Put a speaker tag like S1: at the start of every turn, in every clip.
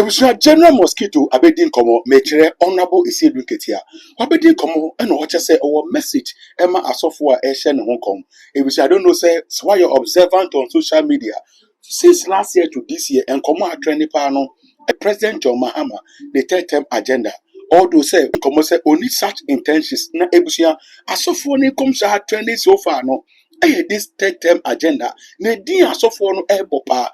S1: Ebusua General Mosquito abedin komo mechere honorable ASEIDU NKETIAH. Abedin komo and what you say our message Emma Asofua Eshen Hong Kong. Ebusua I don't know say why you're observant on social media. Since last year to this year and komo trending panel President John Mahama the third term agenda. Although say komo say only such intentions na ebusua Asofua ne kom sa trending so far no. This third term agenda, ne din asofo no bopa,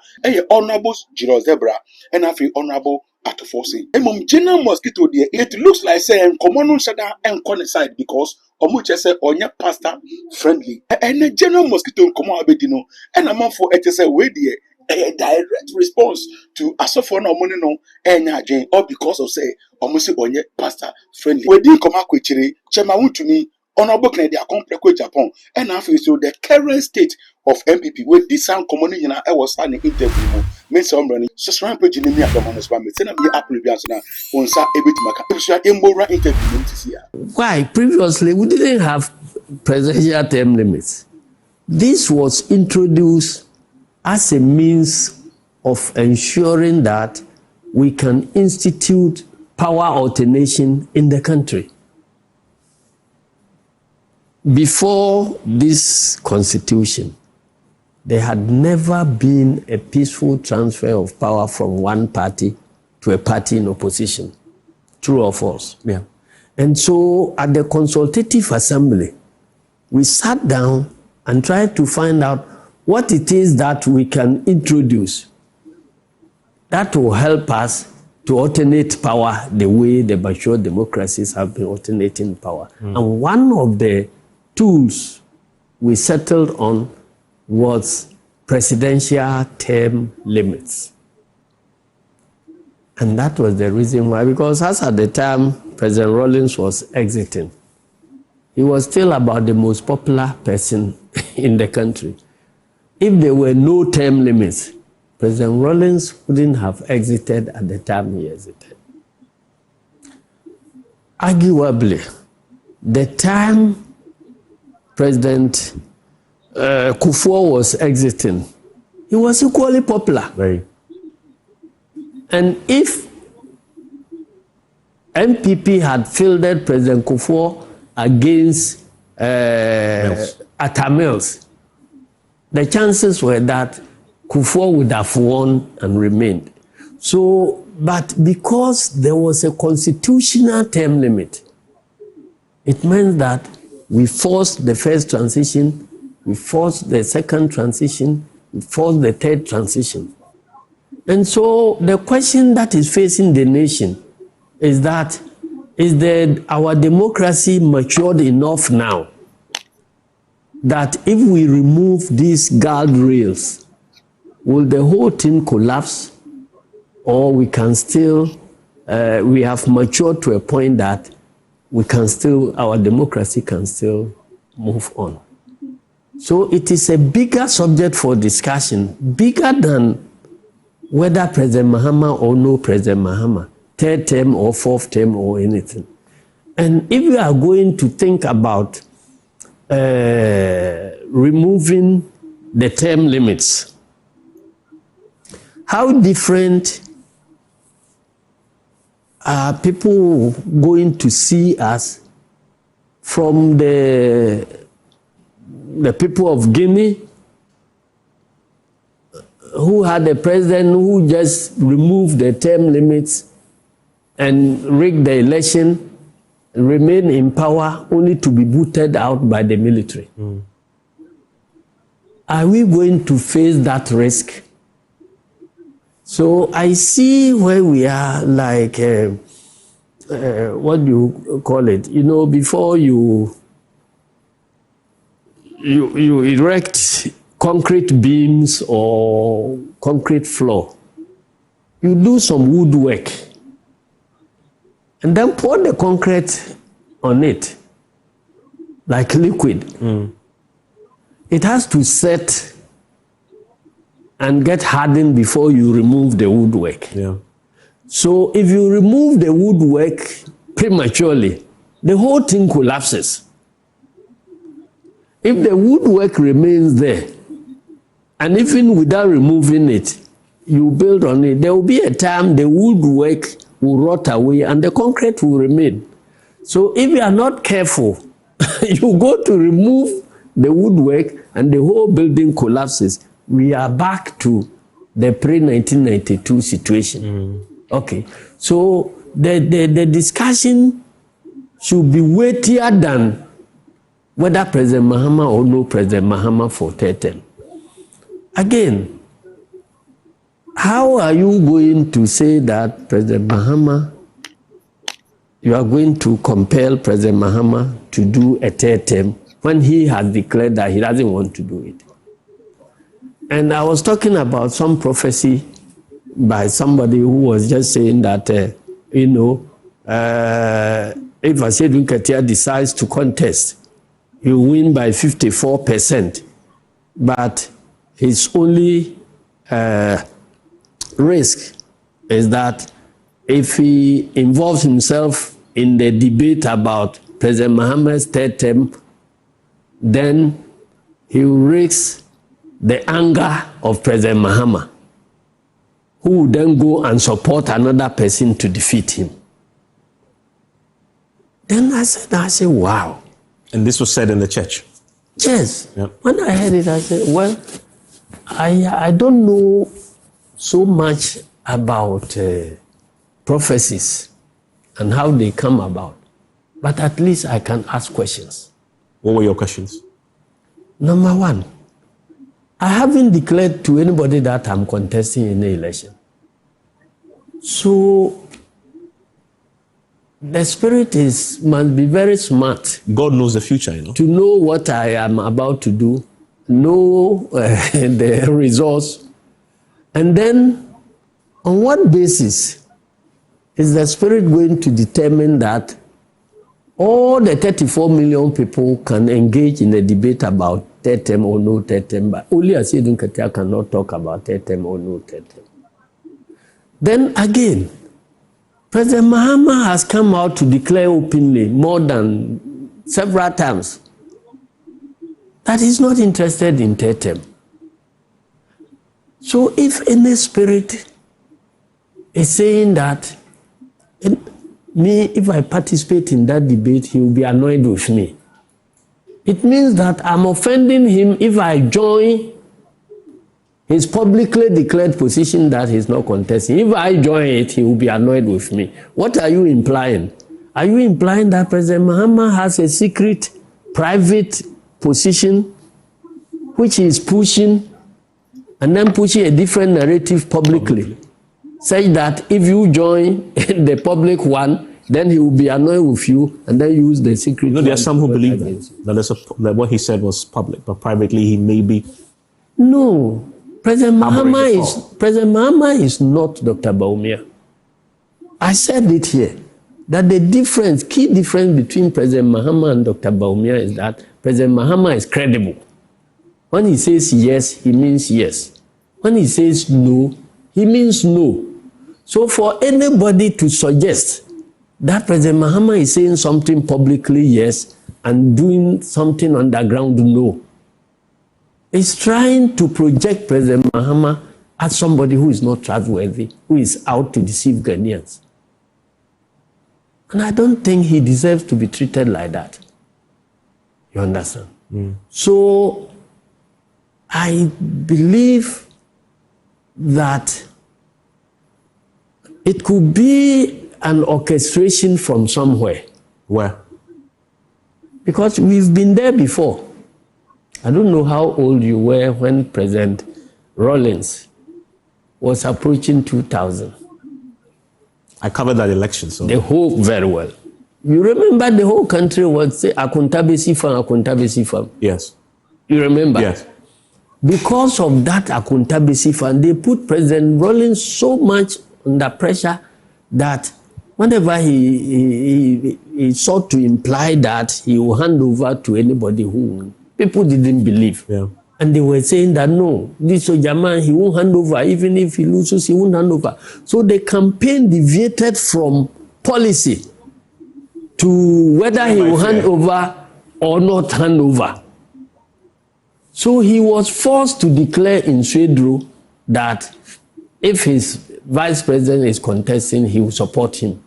S1: honorable Jiro Zebra, and afi honorable Atofosi. General Mosquito there, it looks like saying common shada and coincide because omuche say onye pastor friendly. And General Mosquito komo abedino, and a man for it say we there. A direct response to asofo no money no enya or because of say omusi onye pastor friendly. We didn't come akwechiri, chema wuntumi. Honorable Canada complex Japan and after so the current state of MPP with this sound community in our signing interview means somebody subscribe page in me at the man's family send me apple biasna on sa ebit maka imbora interview this year.
S2: Why previously we didn't have presidential term limits. This was introduced as a means of ensuring that we can institute power alternation in the country. Before this constitution, there had never been a peaceful transfer of power from one party to a party in opposition. True or false? Yeah. And so at the Consultative Assembly, we sat down and tried to find out what it is that we can introduce that will help us to alternate power the way the mature democracies have been alternating power. And one of the tools we settled on was presidential term limits. And that was the reason why, because as at the time President Rawlings was exiting, he was still about the most popular person in the country. If there were no term limits, President Rawlings wouldn't have exited at the time he exited. Arguably, the time President Kufuor was exiting, he was equally popular.
S3: Right.
S2: And if MPP had fielded President Kufuor against Atta Mills, the chances were that Kufuor would have won and remained. So, but because there was a constitutional term limit, it meant that we forced the first transition, we forced the second transition, we forced the third transition. And so the question that is facing the nation is that, our democracy matured enough now that if we remove these guardrails, will the whole thing collapse? Or we can still, we have matured to a point that we can still, our democracy can still move on. So it is a bigger subject for discussion, bigger than whether President Mahama or no President Mahama, third term or fourth term or anything. And if we are going to think about removing the term limits, how different are people going to see us from the people of Guinea, who had a president who just removed the term limits and rigged the election, remain in power only to be booted out by the military? Are we going to face that risk? So I see where we are like, what do you call it? You know, before you erect concrete beams or concrete floor, you do some woodwork and then pour the concrete on it like liquid. It has to set and get hardened before you remove the woodwork.
S3: Yeah.
S2: So if you remove the woodwork prematurely, the whole thing collapses. If the woodwork remains there, and even without removing it, you build on it, there will be a time the woodwork will rot away and the concrete will remain. So if you are not careful, you go to remove the woodwork and the whole building collapses. We are back to the pre-1992 situation. Okay, so the discussion should be weightier than whether President Mahama or no President Mahama for third term. Again, how are you going to say that President Mahama, you are going to compel President Mahama to do a third term when he has declared that he doesn't want to do it? And I was talking about some prophecy by somebody who was just saying that, if ASEIDU NKETIAH decides to contest, he will win by 54%. But his only risk is that if he involves himself in the debate about President Mahama's third term, then he will risk the anger of President Mahama, who will then go and support another person to defeat him. Then I said, wow.
S3: And this was said in the church?
S2: Yes.
S3: Yep.
S2: When I heard it, I said, well, I don't know so much about prophecies and how they come about, but at least I can ask questions.
S3: What were your questions?
S2: Number one, I haven't declared to anybody that I'm contesting in the election. So the spirit must be very smart.
S3: God knows the future, you know.
S2: To know what I am about to do, know the results, and then on what basis is the spirit going to determine that all the 34 million people can engage in a debate about third term or no third term, but only ASEIDU NKETIAH cannot talk about third term or no third term? Then again, President Mahama has come out to declare openly more than several times that he's not interested in third term. So if any spirit is saying that if I participate in that debate, he will be annoyed with me, it means that I'm offending him if I join his publicly declared position that he's not contesting. If I join it, he will be annoyed with me. What are you implying? Are you implying that President Mahama has a secret, private position which he is pushing and then pushing a different narrative publicly, such that if you join the public one, then he will be annoyed with you and then use the secret.
S3: There are some who believe that what he said was public, but privately he may be.
S2: No. President Mahama is not Dr. Bawumia. I said it here, that the key difference between President Mahama and Dr. Bawumia is that President Mahama is credible. When he says yes, he means yes. When he says no, he means no. So for anybody to suggest that President Mahama is saying something publicly yes and doing something underground no, is trying to project President Mahama as somebody who is not trustworthy, who is out to deceive Ghanaians. And I don't think he deserves to be treated like that. You understand? So I believe that it could be an orchestration from somewhere.
S3: Where?
S2: Because we've been there before. I don't know how old you were when President Rawlings was approaching 2000.
S3: I covered that election, so.
S2: The whole, very well. You remember the whole country was say, Akuntabesi farm.
S3: Yes.
S2: You remember?
S3: Yes.
S2: Because of that Akuntabesi farm, they put President Rawlings so much under pressure that whenever he sought to imply that he will hand over to anybody who, people didn't believe.
S3: Yeah.
S2: And they were saying that no, this soldier man, he won't hand over. Even if he loses, he won't hand over. So the campaign deviated from policy to whether he will hand over or not hand over. So he was forced to declare in Swedru that if his vice president is contesting, he will support him.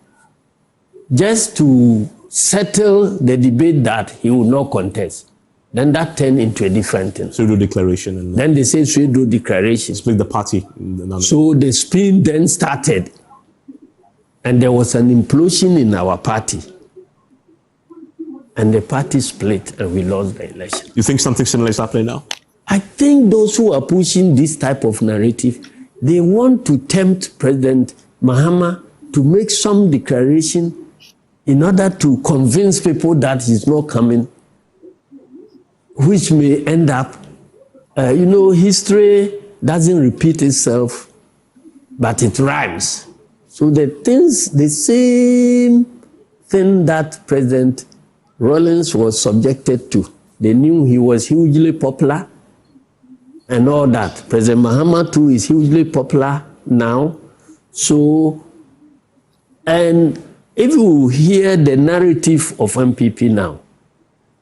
S2: Just to settle the debate that he will not contest. Then that turned into a different thing.
S3: Pseudo declaration. And
S2: then they say pseudo declaration.
S3: Split the party.
S2: So the spin then started. And there was an implosion in our party. And the party split and we lost the election.
S3: You think something similar is happening now?
S2: I think those who are pushing this type of narrative, they want to tempt President Mahama to make some declaration in order to convince people that he's not coming, which may end up, history doesn't repeat itself, but it rhymes. So the same thing that President Rawlings was subjected to, they knew he was hugely popular and all that. President Mahama too is hugely popular now. So, and if you hear the narrative of MPP now,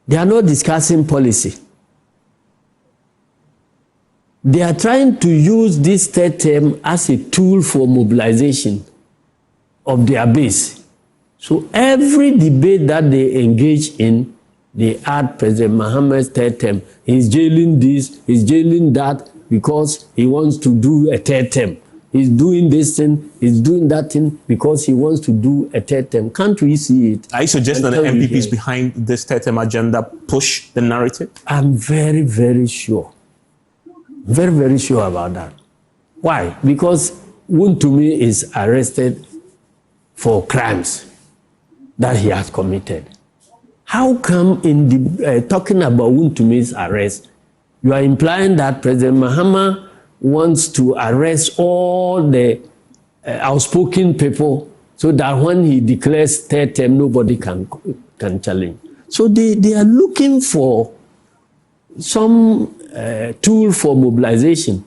S2: they are not discussing policy. They are trying to use this third term as a tool for mobilization of their base. So every debate that they engage in, they add President Mahama's third term. He's jailing this, he's jailing that because he wants to do a third term. He's doing this thing, he's doing that thing because he wants to do a third term. Can't we see it?
S3: Are you suggesting that the MPPs behind this third term agenda push the narrative?
S2: I'm very, very sure. Very, very sure about that. Why? Because Wontumi is arrested for crimes that he has committed. How come in the talking about Wontumi's arrest, you are implying that President Mahama wants to arrest all the outspoken people so that when he declares third term, nobody can challenge. So they are looking for some tool for mobilization.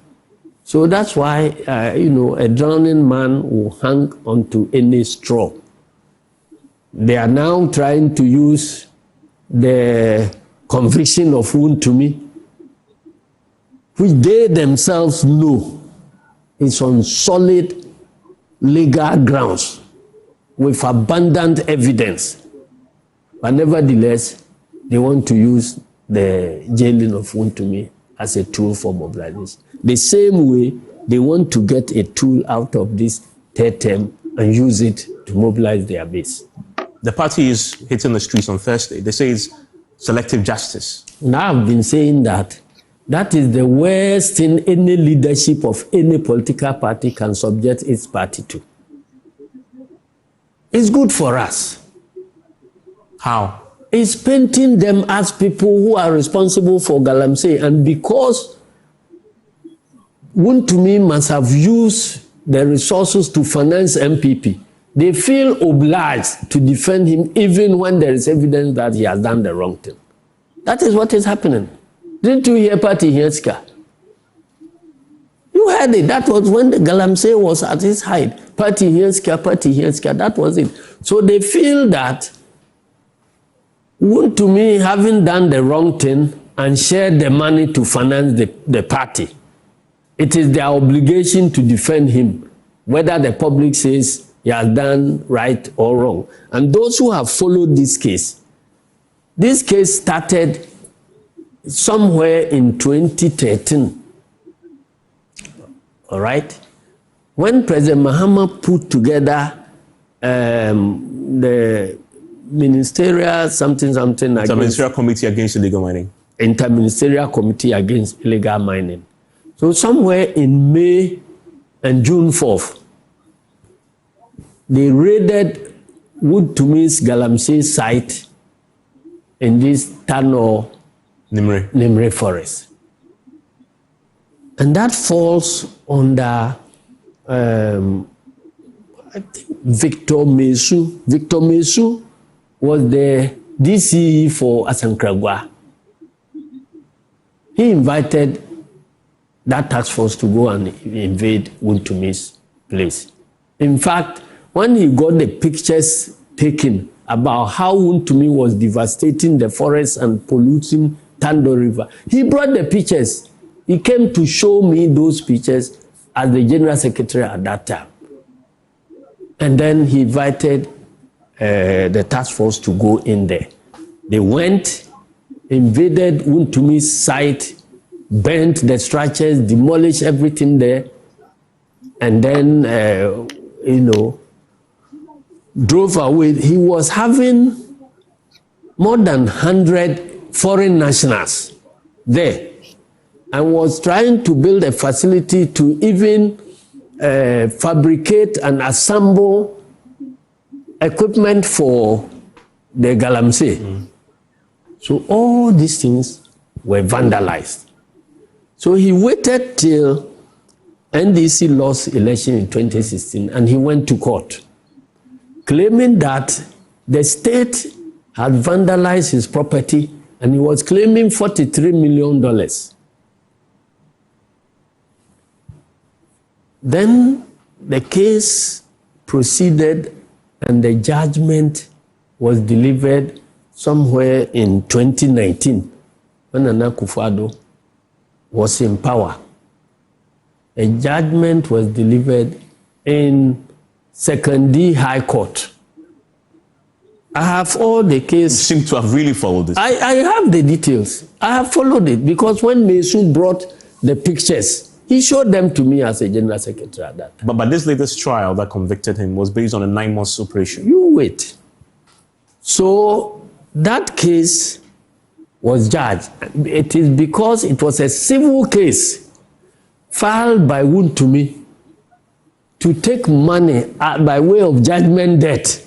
S2: So that's why, a drowning man will hang onto any straw. They are now trying to use the conviction of Wontumi, which they themselves know is on solid legal grounds with abundant evidence. But nevertheless, they want to use the jailing of Wontumi as a tool for mobilization. The same way they want to get a tool out of this third term and use it to mobilize their base.
S3: The party is hitting the streets on Thursday. They say it's selective justice.
S2: Now I've been saying that is the worst thing any leadership of any political party can subject its party to. It's good for us.
S3: How?
S2: It's painting them as people who are responsible for Galamsey, and because Wontumi must have used the resources to finance MPP, they feel obliged to defend him even when there is evidence that he has done the wrong thing. That is what is happening. Didn't you hear Party Hienska? You heard it. That was when the Galamsey was at his height. Party Hienska, that was it. So they feel that Wontumi having done the wrong thing and shared the money to finance the party, it is their obligation to defend him, whether the public says he has done right or wrong. And those who have followed this case started somewhere in 2013. All right? When President Mahama put together the ministerial
S3: Interministerial Committee Against Illegal Mining.
S2: Interministerial Committee Against Illegal Mining. So somewhere in May and June 4th, they raided Wotumi's Galamsey site in this Tano Nimre forest. And that falls under I think Victor Mesu. Victor Mesu was the DCE for Asankragwa. He invited that task force to go and invade Wontumi's place. In fact, when he got the pictures taken about how Wontumi was devastating the forest and polluting Tando River, he brought the pictures. He came to show me those pictures as the General Secretary at that time. And then he invited the task force to go in there. They went, invaded Wuntumi's site, burnt the structures, demolished everything there, and then, drove away. He was having more than 100 foreign nationals there and was trying to build a facility to even fabricate and assemble equipment for the Galamsey. So all these things were vandalized. So he waited till NDC lost election in 2016 and he went to court, claiming that the state had vandalized his property and he was claiming $43 million. Then the case proceeded and the judgment was delivered somewhere in 2019 when Nana Akufo-Addo was in power. A judgment was delivered in Secondary High Court. I have all the case.
S3: You seem to have really followed this.
S2: I have the details. I have followed it because when Mesu brought the pictures, he showed them to me as a General Secretary at that time.
S3: But this latest trial that convicted him was based on a 9-month operation.
S2: You wait. So that case was judged. It is because it was a civil case filed by Wontumi to take money by way of judgment debt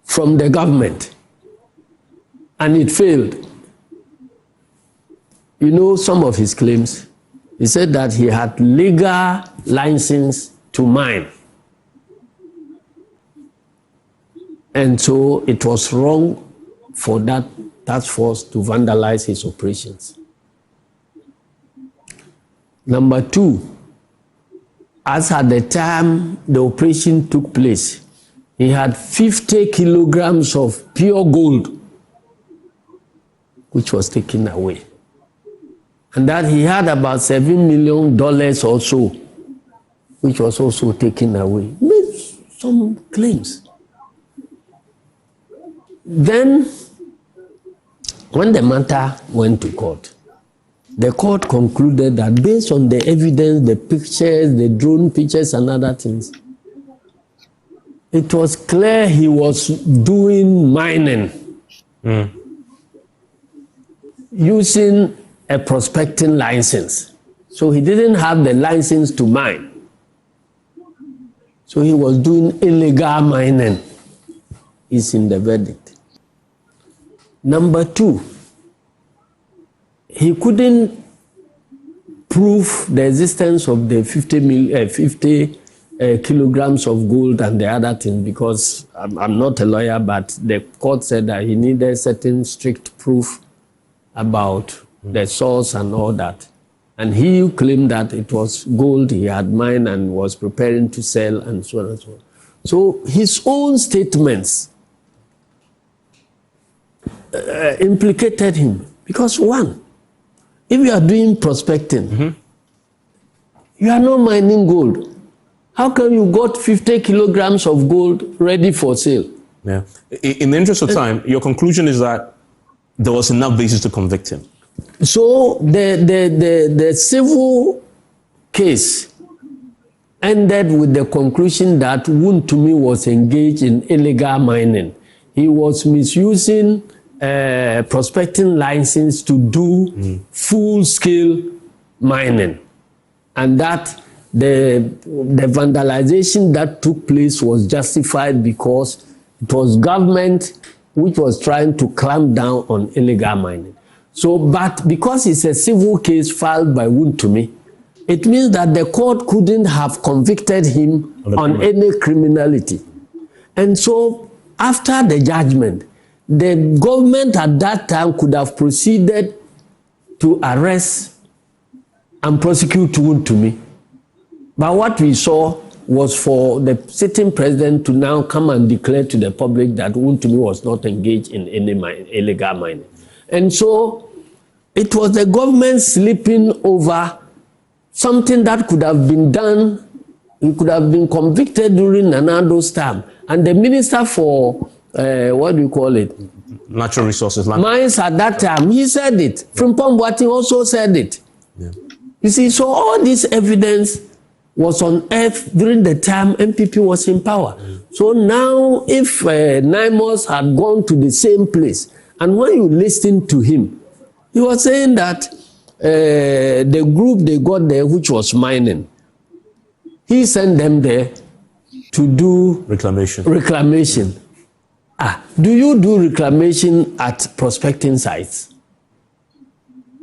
S2: from the government, and it failed. You know some of his claims. He said that he had legal license to mine, and so it was wrong for that task force to vandalize his operations. Number two, as at the time the operation took place, he had 50 kilograms of pure gold, which was taken away. And that he had about $7 million or so, which was also taken away. Made some claims. Then, when the matter went to court, the court concluded that based on the evidence, the pictures, the drone pictures and other things, it was clear he was doing mining using a prospecting license. So he didn't have the license to mine. So he was doing illegal mining. It's in the verdict. Number two, he couldn't prove the existence of the 50 kilograms of gold and the other thing because I'm not a lawyer, but the court said that he needed certain strict proof about the source and all that. And he claimed that it was gold he had mined and was preparing to sell and so on and so on. So his own statements implicated him because one, if you are doing prospecting, you are not mining gold. How come you got 50 kilograms of gold ready for sale?
S3: Yeah. In the interest of time, your conclusion is that there was enough basis to convict him.
S2: So the civil case ended with the conclusion that Wontumi was engaged in illegal mining. He was misusing prospecting license to do full-scale mining, and that the vandalization that took place was justified because it was government which was trying to clamp down on illegal mining. So, but because it's a civil case filed by Wontumi, it means that the court couldn't have convicted him on any criminality. And so, after the judgment, the government at that time could have proceeded to arrest and prosecute Wontumi. But what we saw was for the sitting president to now come and declare to the public that Wontumi was not engaged in any illegal mining. And so it was the government slipping over something that could have been done. He could have been convicted during Nanado's time. And the minister for, what do you call it?
S3: Natural resources.
S2: Mines at that time, he said it. Frimpong Boateng also said it.
S3: Yeah.
S2: You see, so all this evidence was on earth during the time MPP was in power. So now, if Naimos had gone to the same place, and when you listen to him, he was saying that the group they got there, which was mining, he sent them there to do reclamation. Do you do reclamation at prospecting sites?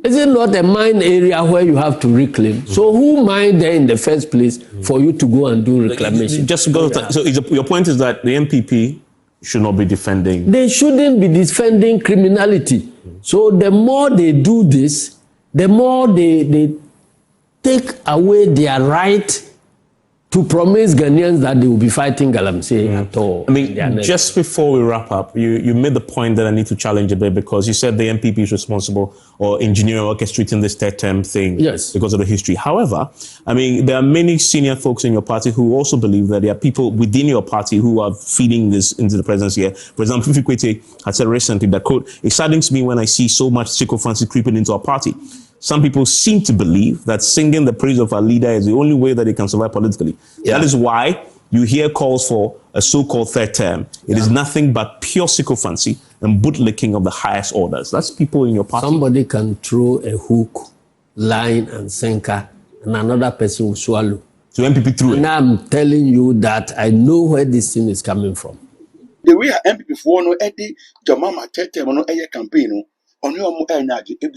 S2: Is it not a mine area where you have to reclaim? So who mined there in the first place for you to go and do reclamation?
S3: Just go. So your point is that the MPP should not be defending.
S2: They shouldn't be defending criminality. So the more they do this, the more they take away their right to promise Ghanaians that they will be fighting Galamsey at all.
S3: I mean, just before we wrap up, you made the point that I need to challenge a bit, because you said the MPP is responsible or engineering orchestrating this third term thing because of the history. However, I mean, there are many senior folks in your party who also believe that there are people within your party who are feeding this into the presence here. For example, Fifi Kwete had said recently that, quote, "It saddens me when I see so much sycophancy creeping into our party. Some people seem to believe that singing the praise of our leader is the only way that they can survive politically." Yeah. That is why you hear calls for a so-called third term. It is nothing but pure sycophancy and bootlicking of the highest orders. That's people in your party.
S2: Somebody can throw a hook, line, and sinker, and another person will swallow.
S3: So MPP threw it.
S2: And I'm telling you that I know where this thing is coming from.
S1: The way MPP for no Eddie Jamama third term no campaign. On your energy, do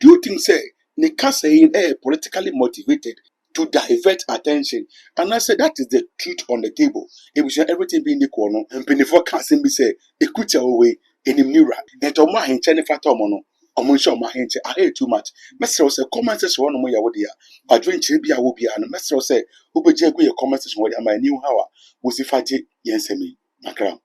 S1: you think say Nika saying politically motivated to divert attention? And I said that is the truth on the table. Everything being equal, and before can't be say equity away in the mirror. And to my hinch any fatomono, or Monsieur Mahinch, I hate too much. Master say comments one of my wodia. I drink chibia will be and Master say, who be your comments with my new hour was if I did Yensemi, Macram.